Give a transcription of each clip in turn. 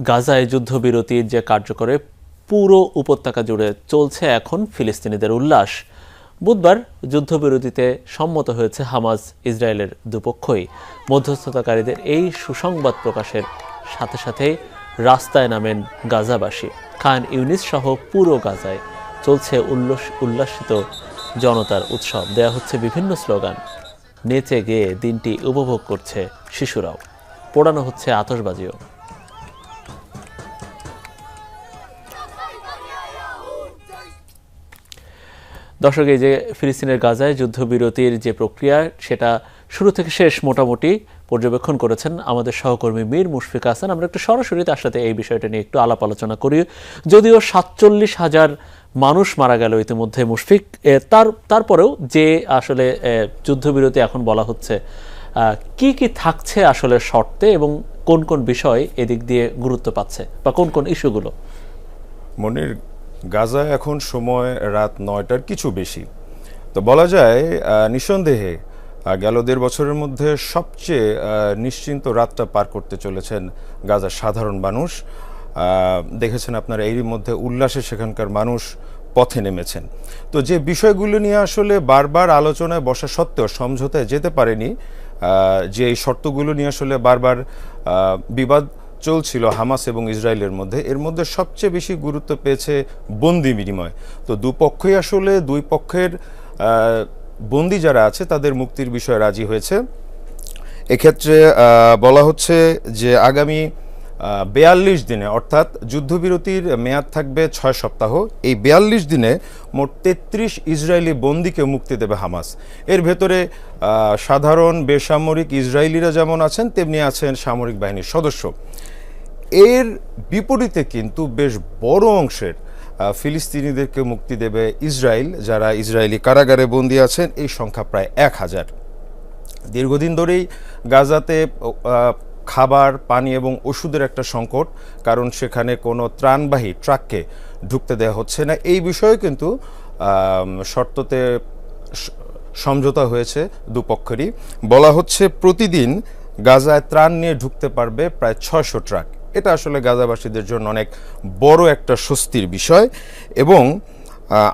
গাজায় যুদ্ধবিরতির যে কার্যকরে পুরো উপত্যকা জুড়ে চলছে এখন ফিলিস্তিনিদের উল্লাস। বুধবার যুদ্ধবিরতিতে সম্মত হয়েছে হামাস ইসরায়েলের দুপক্ষই। মধ্যস্থতাকারীদের এই সুসংবাদ প্রকাশের সাথে সাথেই রাস্তায় নামেন গাজাবাসী। খান ইউনিস সহ পুরো গাজায় চলছে উল্লাসিত জনতার উৎসব। দেয়া হচ্ছে বিভিন্ন স্লোগান, নেচে গেয়ে দিনটি উপভোগ করছে শিশুরাও, পোড়ানো হচ্ছে আতশবাজিও। দর্শক, এই যে ফিলিস্তিনের গাজায় যুদ্ধবিরতির যে প্রক্রিয়া সেটা শুরু থেকে শেষ মোটামুটি পর্যবেক্ষণ করেছেন আমাদের সহকর্মী মীর মুশফিক হাসান। আমরা একটু সরাসরি তার সাথে এই বিষয়টা নিয়ে একটু আলাপ আলোচনা করি। যদিও ৪৭,০০০ মানুষ মারা গেল ইতিমধ্যে মুশফিক, তারপরেও যে আসলে যুদ্ধবিরতি এখন বলা হচ্ছে, কি কি থাকছে আসলে শর্তে এবং কোন কোন বিষয় এদিক দিয়ে গুরুত্ব পাচ্ছে বা কোন কোন ইস্যুগুলো? মনির, গাজা এখন সময় রাত ৯টার কিছু বেশি। তো বলা যায় নিঃসন্দেহে গেল ১.৫ বছরের মধ্যে সবচেয়ে নিশ্চিন্ত রাতটা পার করতে চলেছেন গাজার সাধারণ মানুষ। দেখেছেন আপনারা এরই মধ্যে উল্লাসে সেখানকার মানুষ পথে নেমেছেন। তো যে বিষয়গুলো নিয়ে আসলে বারবার আলোচনায় বসা সত্ত্বেও সমঝোতায় যেতে পারেনি, যে এই শর্তগুলো নিয়ে আসলে বারবার বিবাদ চলছিল হামাস এবং ইসরায়েলের মধ্যে, এর মধ্যে সবচেয়ে বেশি গুরুত্ব পেয়েছে বন্দি বিনিময়। তো দুপক্ষই আসলে দুই পক্ষের বন্দি যারা আছে তাদের মুক্তির বিষয়ে রাজি হয়েছে। এক্ষেত্রে বলা হচ্ছে যে আগামী ৪২ দিনে, অর্থাৎ যুদ্ধবিরতির মেয়াদ থাকবে ৬ সপ্তাহ, এই ৪২ দিনে মোট ৩৩ ইসরায়েলি বন্দীকে মুক্তি দেবে হামাস। এর ভেতরে সাধারণ বেসামরিক ইসরায়েলিরা যেমন আছেন তেমনি আছেন সামরিক বাহিনীর সদস্য। এর বিপরীতে কিন্তু বেশ বড় অংশের ফিলিস্তিনিদেরকে মুক্তি দেবে ইসরায়েল, যারা ইসরায়েলি কারাগারে বন্দী আছেন। এই সংখ্যা প্রায় ১,০০০। দীর্ঘদিন ধরেই গাজাতে খাবার, পানি এবং ওষুধের একটা সংকট, কারণ সেখানে কোনো ত্রাণবাহী ট্রাককে ঢুকতে দেওয়া হচ্ছে না। এই বিষয়ে কিন্তু শর্ততে সমঝোতা হয়েছে দুপক্ষেরই। বলা হচ্ছে প্রতিদিন গাজায় ত্রাণ নিয়ে ঢুকতে পারবে প্রায় ৬০০ ট্রাক। এটা আসলে গাজাবাসীদের জন্য অনেক বড় একটা স্বস্তির বিষয়। এবং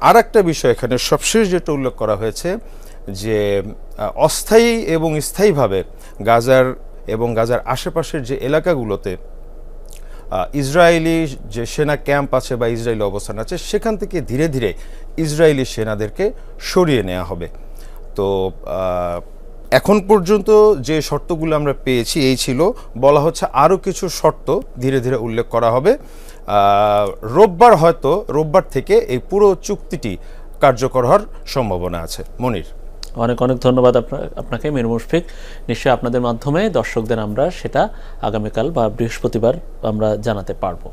আর একটা বিষয় এখানে সবশেষ যেটা উল্লেখ করা হয়েছে, যে অস্থায়ী এবং স্থায়ীভাবে গাজার এবং গাজার আশেপাশের যে এলাকাগুলোতে ইসরায়েলি যে সেনা ক্যাম্প আছে বা ইসরায়েলি অবস্থান আছে, সেখান থেকে ধীরে ধীরে ইসরায়েলি সেনাদেরকে সরিয়ে নেওয়া হবে। তো এখন পর্যন্ত যে শর্তগুলো আমরা পেয়েছি এই ছিল। বলা হচ্ছে আরও কিছু শর্ত ধীরে ধীরে উল্লেখ করা হবে। রোববার থেকে এই পুরো চুক্তিটি কার্যকর হওয়ার সম্ভাবনা আছে। মনির, অনেক অনেক ধন্যবাদ আপনাকে মীর মুশফিক। নিশ্চয়ই আপনাদের মাধ্যমে দর্শকদের আমরা সেটা আগামীকাল বা বৃহস্পতিবার আমরা জানাতে পারবো।